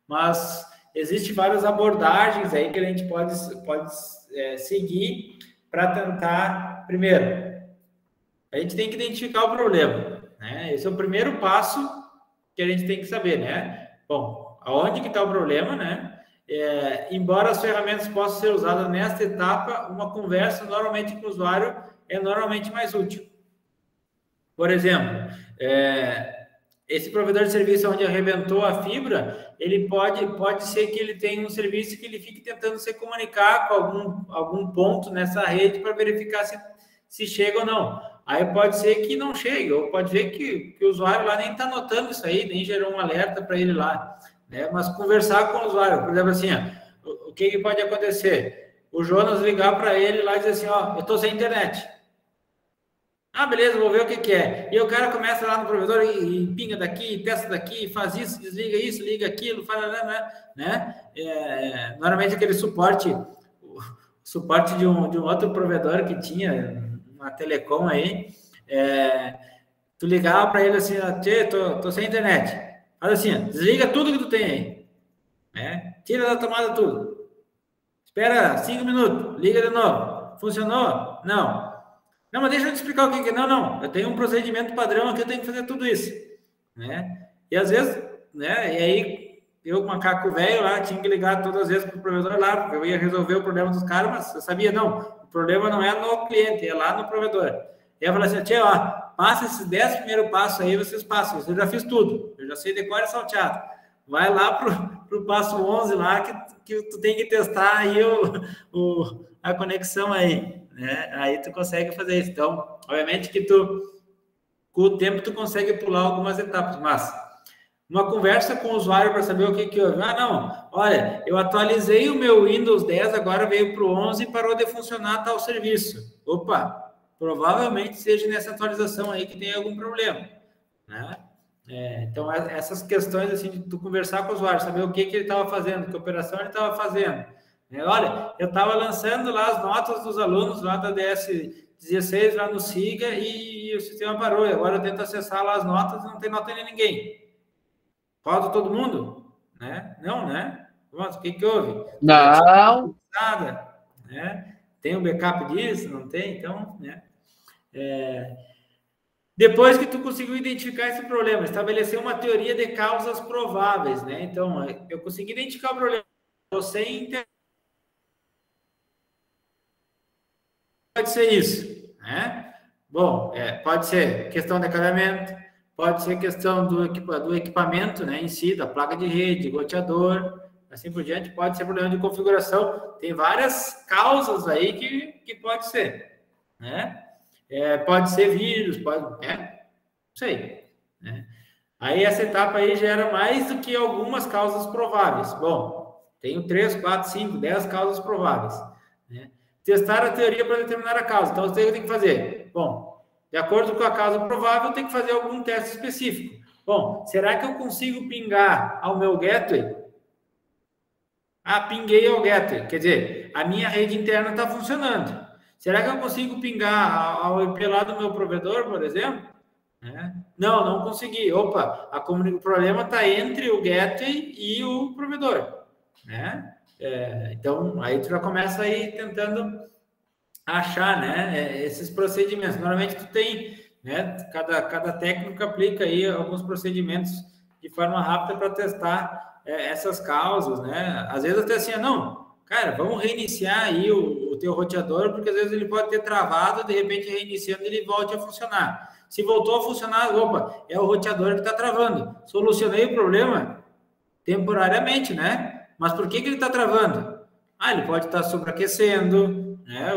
Mas existem várias abordagens aí que a gente pode seguir para tentar, primeiro, a gente tem que identificar o problema, né? Esse é o primeiro passo que a gente tem que saber, né? Bom, aonde que está o problema, né? Embora as ferramentas possam ser usadas nesta etapa, uma conversa normalmente com o usuário é normalmente mais útil. Por exemplo, esse provedor de serviço onde arrebentou a fibra, ele pode ser que ele tenha um serviço que ele fique tentando se comunicar com algum ponto nessa rede para verificar se chega ou não. Aí pode ser que não chegue, ou pode ver que o usuário lá nem está notando isso aí, nem gerou um alerta para ele lá, né? Mas conversar com o usuário, por exemplo, assim, o que pode acontecer? O Jonas ligar para ele lá e dizer assim, ó, eu estou sem internet. Ah, beleza, vou ver o que é. E o cara começa lá no provedor e pinga daqui, testa daqui, faz isso, desliga isso, liga aquilo, faz, né? Normalmente aquele suporte de um outro provedor que tinha uma telecom aí, tu ligava para ele assim, tchê, tô sem internet. Faz assim, desliga tudo que tu tem aí, né? Tira da tomada tudo. Espera 5 minutos, liga de novo. Funcionou? Não. Não, mas deixa eu te explicar o que é. Não, eu tenho um procedimento padrão aqui, eu tenho que fazer tudo isso, né? E às vezes, né, e aí eu, macaco velho lá, tinha que ligar todas as vezes para o provedor lá, porque eu ia resolver o problema dos caras, mas eu sabia, não, o problema não é no cliente, é lá no provedor. E eu falei assim, tia, ó, passa esses 10 primeiros passos aí, vocês passam, eu já fiz tudo, eu já sei decor e salteado. Vai lá pro pro passo 11 lá, que tu tem que testar aí a conexão aí, né? Aí tu consegue fazer isso. Então, obviamente que com o tempo, tu consegue pular algumas etapas, mas uma conversa com o usuário para saber o que houve. Ah, não, olha, eu atualizei o meu Windows 10, agora veio para o 11 e parou de funcionar tal serviço. Opa, provavelmente seja nessa atualização aí que tem algum problema, né? Então, essas questões, assim, de tu conversar com o usuário, saber o que ele estava fazendo, que operação ele estava fazendo. Olha, eu estava lançando lá as notas dos alunos lá da DS16 lá no SIGA e o sistema parou. E agora eu tento acessar lá as notas e não tem nota de ninguém. Roda todo mundo? Né? Não, né? Nossa, o que houve? Não. Nada, né? Tem um backup disso? Não tem? Então, né? Depois que tu conseguiu identificar esse problema, estabelecer uma teoria de causas prováveis, né? Então, eu consegui identificar o problema. Você entende? Pode ser isso, né? Bom, pode ser questão de acabamento, pode ser questão do equipamento, né, em si, da placa de rede, roteador, assim por diante, pode ser problema de configuração. Tem várias causas aí que pode ser, né? Pode ser vírus, não sei, né? Aí essa etapa aí gera mais do que algumas causas prováveis. Bom, tenho 3, 4, 5, 10 causas prováveis, né? Testar a teoria para determinar a causa. Então, o que eu tenho que fazer? Bom, de acordo com a causa provável, eu tenho que fazer algum teste específico. Bom, será que eu consigo pingar ao meu gateway? Ah, pinguei ao gateway. Quer dizer, a minha rede interna está funcionando. Será que eu consigo pingar ao IP lá do meu provedor, por exemplo? Não consegui. Opa, o problema está entre o gateway e o provedor, né? Então, aí tu já começa aí tentando achar, né, esses procedimentos. Normalmente tu tem, né, cada técnico aplica aí alguns procedimentos de forma rápida para testar essas causas, né? Às vezes até assim, não, cara, vamos reiniciar aí o teu roteador, porque às vezes ele pode ter travado, de repente reiniciando ele volte a funcionar. Se voltou a funcionar, opa, é o roteador que está travando. Solucionei o problema temporariamente, né? Mas por que ele está travando? Ele pode estar sobreaquecendo, né?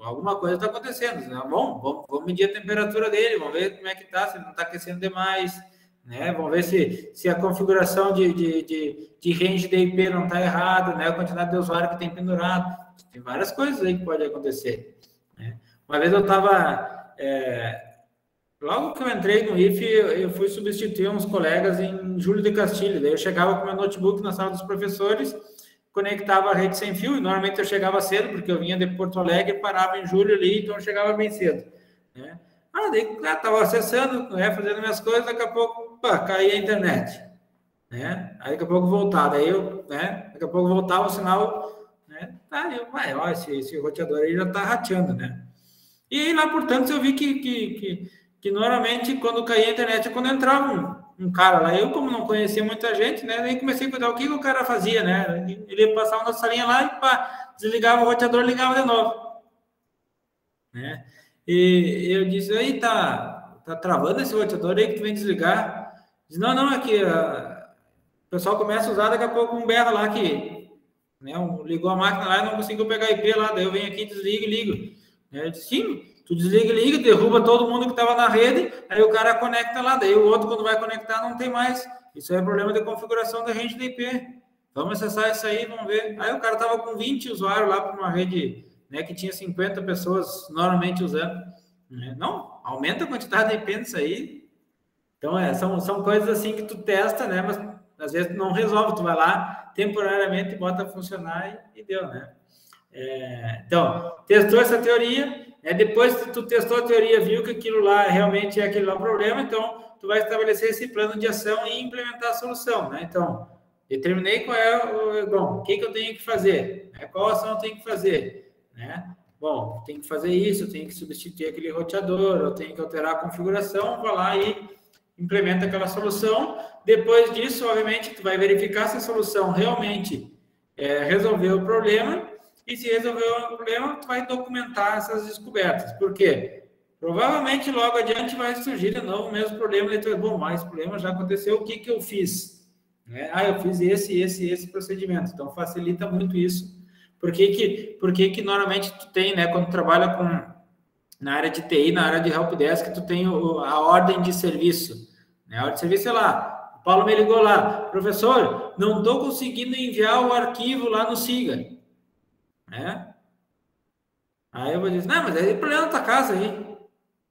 Alguma coisa está acontecendo. Né? Bom, vamos medir a temperatura dele, vamos ver como é que está, se ele não está aquecendo demais, né? Vamos ver se a configuração de range de IP não está errada, né? A quantidade de usuário que tem pendurado. Tem várias coisas aí que pode acontecer, né? Uma vez eu estava... logo que eu entrei no IFE, eu fui substituir uns colegas em Júlio de Castilho. Daí eu chegava com meu notebook na sala dos professores, conectava a rede sem fio, e normalmente eu chegava cedo, porque eu vinha de Porto Alegre, parava em Júlio ali, então eu chegava bem cedo, né? Daí estava acessando, né, fazendo minhas coisas, daqui a pouco, caía a internet, né? Aí daqui a pouco voltava, daqui a pouco voltava o sinal, né? Esse roteador aí já está rateando, né? E aí lá, portanto, eu vi que normalmente quando caía a internet é quando entrava um cara lá. Eu, como não conhecia muita gente, né, nem comecei a cuidar o que o cara fazia, né? Ele ia passar uma salinha lá e desligava o roteador e ligava de novo, né? E eu disse, aí tá travando esse roteador aí que tu vem desligar? Diz, não, é que o pessoal começa a usar, daqui a pouco um berra lá que, né, ligou a máquina lá e não conseguiu pegar IP lá, daí eu venho aqui, desligo e ligo. Eu disse, sim, tu desliga e liga, derruba todo mundo que estava na rede, aí o cara conecta lá, daí o outro, quando vai conectar, não tem mais. Isso é problema de configuração da rede de IP. Vamos acessar isso aí, vamos ver. Aí o cara estava com 20 usuários lá para uma rede, né, que tinha 50 pessoas normalmente usando. Não, aumenta a quantidade de IP nisso aí. Então, são coisas assim que tu testa, né, mas às vezes não resolve. Tu vai lá, temporariamente, bota a funcionar e deu, né? Então, testou essa teoria, depois que tu testou a teoria, viu que aquilo lá realmente é aquele lá o problema, então tu vai estabelecer esse plano de ação e implementar a solução, né? Então, determinei qual o que eu tenho que fazer, né? Qual ação eu tenho que fazer, né? Bom, tem que fazer isso, eu tenho que substituir aquele roteador, eu tenho que alterar a configuração, vai lá e implementa aquela solução. Depois disso, obviamente, tu vai verificar se a solução realmente resolveu o problema. E se resolver o problema, tu vai documentar essas descobertas. Por quê? Provavelmente logo adiante vai surgir de novo o mesmo problema. Bom, mas esse problema já aconteceu, o que eu fiz? né? Eu fiz esse procedimento. Então, facilita muito isso. Por que normalmente tu tem, né, quando tu trabalha na área de TI, na área de helpdesk, tu tem a ordem de serviço, né? A ordem de serviço é lá. O Paulo me ligou lá, professor, não estou conseguindo enviar o arquivo lá no SIGA, né? Aí eu vou dizer, não, mas é problema na tua casa aí,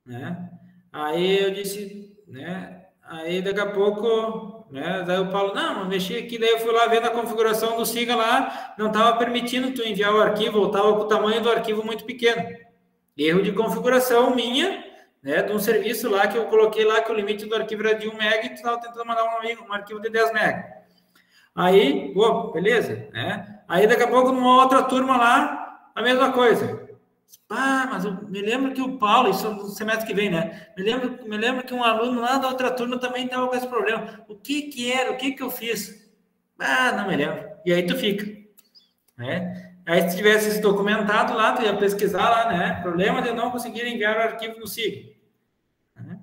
né? Aí eu disse, né? Aí daqui a pouco, né? Daí o Paulo, não, mas mexi aqui, daí eu fui lá ver na configuração do SIGA lá, não estava permitindo tu enviar o arquivo, ou estava com o tamanho do arquivo muito pequeno. Erro de configuração minha, né? De um serviço lá que eu coloquei lá que o limite do arquivo era de 1 MB e tu estava tentando mandar um arquivo de 10 MB. Aí, pô, beleza, né? Aí daqui a pouco numa outra turma lá, a mesma coisa. Mas eu me lembro que o Paulo, isso no semestre que vem, né? Me lembro que um aluno lá da outra turma também estava com esse problema. O que era? O que eu fiz? Não me lembro. E aí tu fica, né? Aí se tivesse esse documentado lá, tu ia pesquisar lá, né? Problema de não conseguir enviar o arquivo no SIG.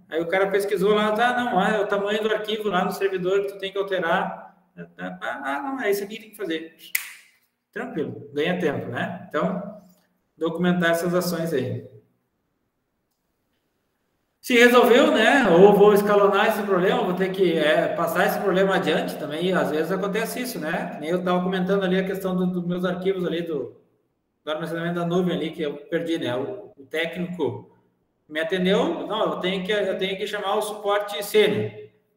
Aí o cara pesquisou lá, não, é o tamanho do arquivo lá no servidor que tu tem que alterar. Não, é isso aqui que tem que fazer. Tranquilo, ganha tempo, né? Então, documentar essas ações aí. Se resolveu, né? Ou vou escalonar esse problema, vou ter que passar esse problema adiante também. Às vezes acontece isso, né? Nem eu estava comentando ali a questão dos meus arquivos ali do armazenamento da nuvem ali que eu perdi, né? O técnico me atendeu, não, eu tenho que chamar o suporte sênior,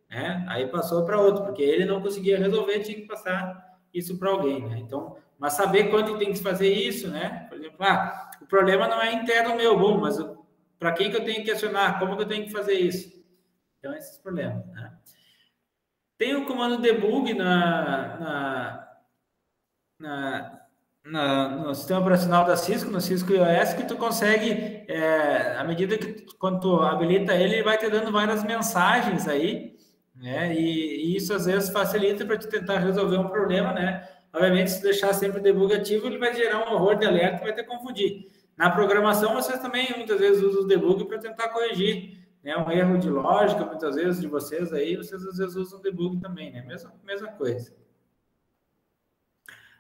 né? Aí passou para outro, porque ele não conseguia resolver, tinha que passar isso para alguém, né? Então, mas saber quando tem que fazer isso, né? Por exemplo, o problema não é interno meu, mas para quem que eu tenho que acionar? Como que eu tenho que fazer isso? Então, esses problemas, né? Tem o comando debug no sistema operacional da Cisco, no Cisco iOS, que tu consegue, à medida que quando tu habilita ele, ele vai te dando várias mensagens aí, né? E isso às vezes facilita para tu tentar resolver um problema, né? Obviamente, se deixar sempre o debug ativo, ele vai gerar um horror de alerta e vai te confundir. Na programação, vocês também muitas vezes usam o debug para tentar corrigir, né? Um erro de lógica, muitas vezes, de vocês aí, vocês às vezes usam o debug também, né? Mesma coisa.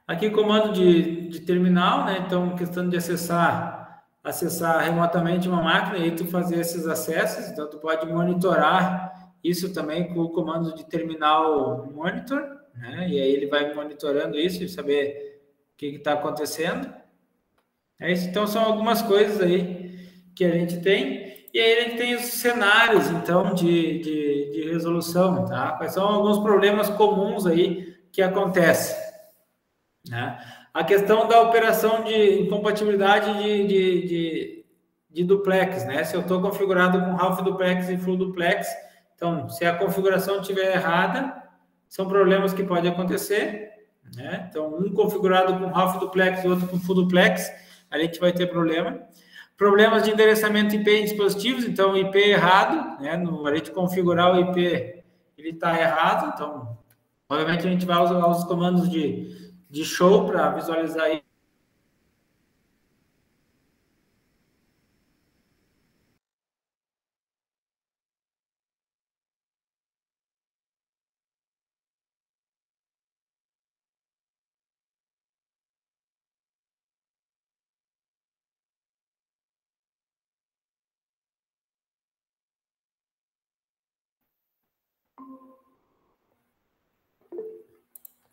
Aqui, comando de terminal, né? Então, questão de acessar remotamente uma máquina e tu fazer esses acessos. Então, tu pode monitorar isso também com o comando de terminal monitor, né? E aí ele vai monitorando isso e saber o que está acontecendo. Então, são algumas coisas aí que a gente tem. E aí a gente tem os cenários, então, de resolução, tá? Quais são alguns problemas comuns aí que acontecem, né? A questão da operação de incompatibilidade de duplex, né? Se eu estou configurado com half duplex e full duplex, então, se a configuração estiver errada, são problemas que podem acontecer, né? Então, um configurado com half duplex e outro com full duplex, a gente vai ter problema. Problemas de endereçamento IP em dispositivos, então, o IP errado, né? A gente configurar o IP, ele está errado, então, obviamente, a gente vai usar os comandos de show para visualizar isso.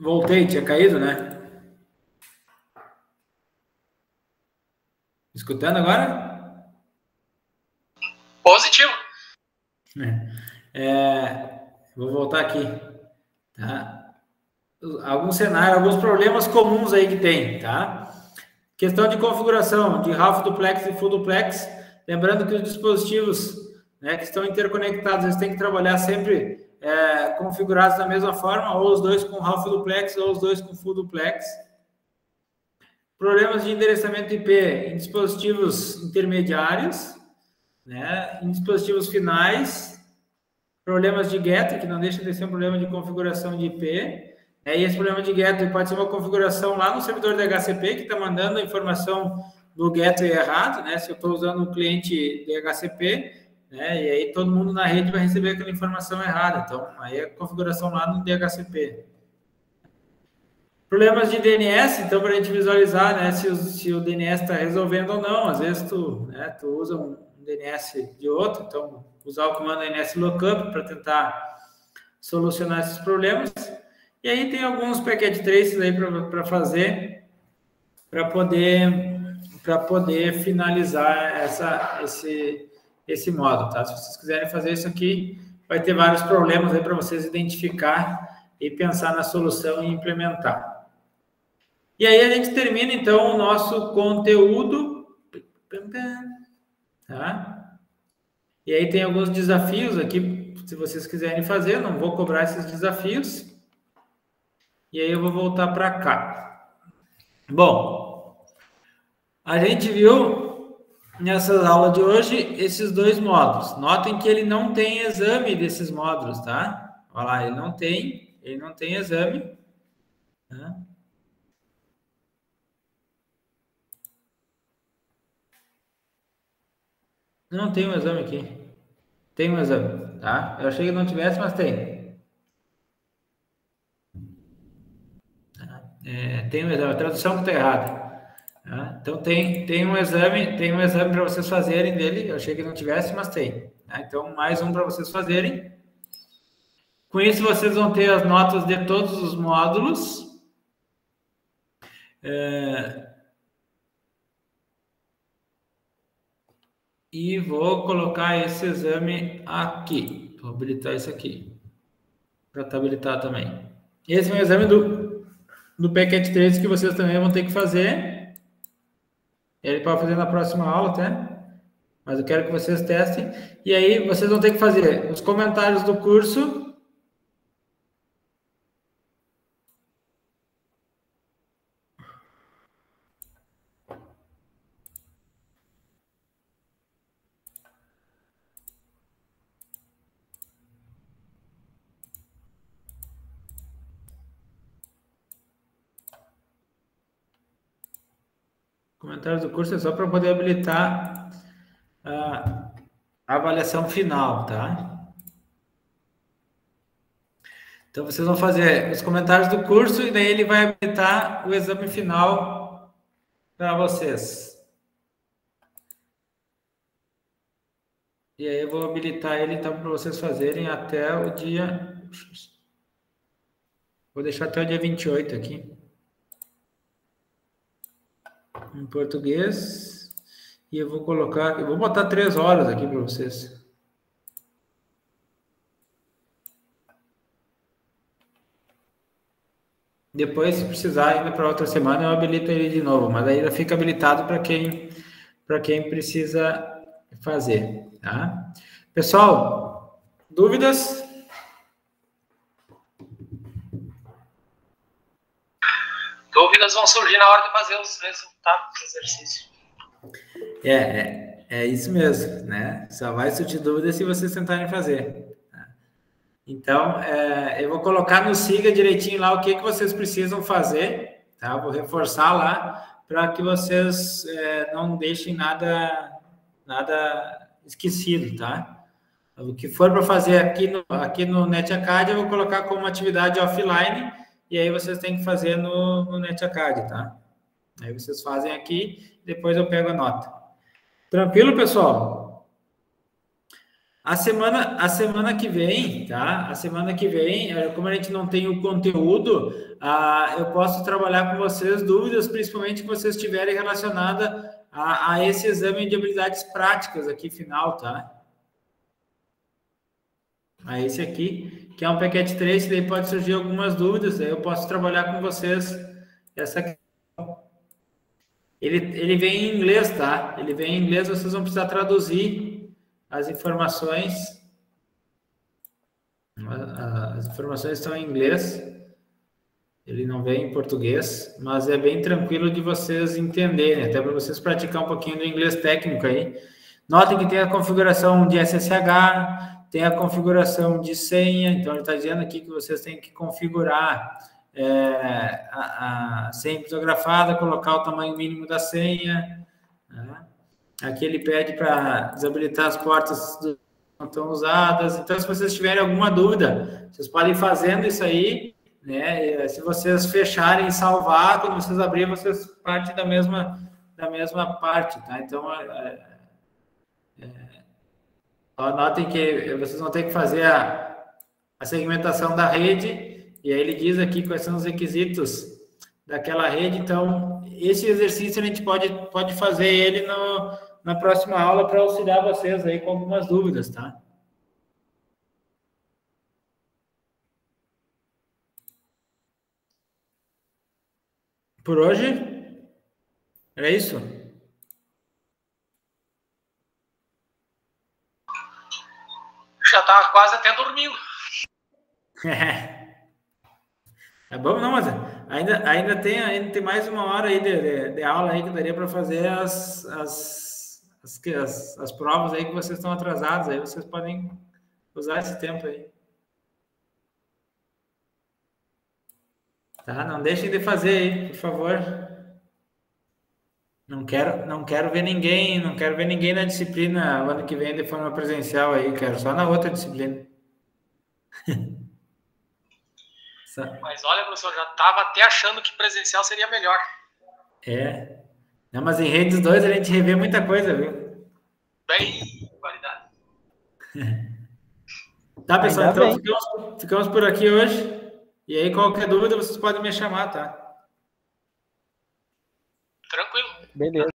Voltei, tinha caído, né? Escutando agora? Positivo. Vou voltar aqui, tá? Alguns cenários, alguns problemas comuns aí que tem, tá? Questão de configuração de half duplex e full duplex, lembrando que os dispositivos, né, que estão interconectados, eles têm que trabalhar sempre configurados da mesma forma, ou os dois com half duplex ou os dois com full duplex. Problemas de endereçamento IP em dispositivos intermediários, né, em dispositivos finais, problemas de getter, que não deixa de ser um problema de configuração de IP, e esse problema de getter pode ser uma configuração lá no servidor da HCP, que está mandando a informação do getter errado, né? Se eu estou usando um cliente de HCP, né? E aí todo mundo na rede vai receber aquela informação errada. Então, aí é a configuração lá no DHCP. Problemas de DNS, então, para a gente visualizar, né, se o DNS está resolvendo ou não. Às vezes tu usa um DNS de outro, então usar o comando DNS lookup para tentar solucionar esses problemas. E aí tem alguns packet traces aí para fazer, para poder finalizar esse modo, tá? Se vocês quiserem fazer isso aqui, vai ter vários problemas aí para vocês identificar e pensar na solução e implementar. E aí a gente termina, então, o nosso conteúdo. Tá? E aí tem alguns desafios aqui, se vocês quiserem fazer, não vou cobrar esses desafios. E aí eu vou voltar para cá. Bom, a gente viu nessa aula de hoje esses dois módulos. Notem que ele não tem exame desses módulos, tá? Olha lá, ele não tem exame. Tá? Não tem um exame aqui. Tem um exame, tá? Eu achei que não tivesse, mas tem. Tem um exame. A tradução que está errada. Tá? Então tem um exame para vocês fazerem dele. Eu achei que não tivesse, mas tem. Tá? Então mais um para vocês fazerem. Com isso vocês vão ter as notas de todos os módulos. E vou colocar esse exame aqui. Vou habilitar isso aqui. Para estar habilitado também. Esse é um exame do packet trace que vocês também vão ter que fazer. Ele pode fazer na próxima aula, até. Mas eu quero que vocês testem. E aí vocês vão ter que fazer os comentários do curso. Comentários do curso é só para poder habilitar a avaliação final, tá? Então, vocês vão fazer os comentários do curso e daí ele vai habilitar o exame final para vocês. E aí eu vou habilitar ele, então, para vocês fazerem até o dia... Vou deixar até o dia 28 aqui. Em português. E eu vou colocar... Eu vou botar 3 horas aqui para vocês. Depois, se precisar, ainda para outra semana, eu habilito ele de novo. Mas aí já fica habilitado para quem precisa fazer, tá? Pessoal, dúvidas? Dúvidas vão surgir na hora de fazer os resultados do exercício. É isso mesmo, né? Só vai surgir dúvidas se vocês tentarem fazer. Então, eu vou colocar no Siga direitinho lá o que vocês precisam fazer, tá? Eu vou reforçar lá para que vocês não deixem nada esquecido, tá? O que for para fazer aqui no NetAcad, eu vou colocar como atividade offline e aí vocês têm que fazer no NetAcad, tá? Aí vocês fazem aqui, depois eu pego a nota. Tranquilo, pessoal? A semana que vem, tá? A semana que vem, como a gente não tem o conteúdo, eu posso trabalhar com vocês dúvidas, principalmente que vocês tiverem relacionada a esse exame de habilidades práticas aqui final, tá? A esse aqui, que é um packet trace, daí pode surgir algumas dúvidas, aí eu posso trabalhar com vocês essa questão. Ele vem em inglês, tá? Ele vem em inglês, vocês vão precisar traduzir as informações. As informações estão em inglês. Ele não vem em português, mas é bem tranquilo de vocês entenderem, até para vocês praticar um pouquinho do inglês técnico aí. Notem que tem a configuração de SSH, tem a configuração de senha, então ele está dizendo aqui que vocês têm que configurar a senha criptografada, colocar o tamanho mínimo da senha, né? Aqui ele pede para desabilitar as portas que não estão usadas. Então, se vocês tiverem alguma dúvida, vocês podem ir fazendo isso aí, né? E se vocês fecharem e salvar, quando vocês abrirem, vocês partem da mesma parte, tá? Então, notem que vocês vão ter que fazer a segmentação da rede, e aí ele diz aqui quais são os requisitos daquela rede. Então, esse exercício a gente pode fazer ele na próxima aula para auxiliar vocês aí com algumas dúvidas, tá? Por hoje, é isso? Já tá quase até dormindo. É bom, não, mas ainda tem mais uma hora aí de aula aí que daria para fazer as provas aí que vocês estão atrasados, aí vocês podem usar esse tempo aí. Tá? Não deixem de fazer aí, por favor. Não quero ver ninguém na disciplina o ano que vem de forma presencial aí, quero só na outra disciplina. Mas olha, professor, já estava até achando que presencial seria melhor. É. Não, mas em redes 2 a gente revê muita coisa, viu? Bem, qualidade. Tá, pessoal, então ficamos por aqui hoje. E aí, qualquer dúvida, vocês podem me chamar, tá? Tranquilo. Beleza.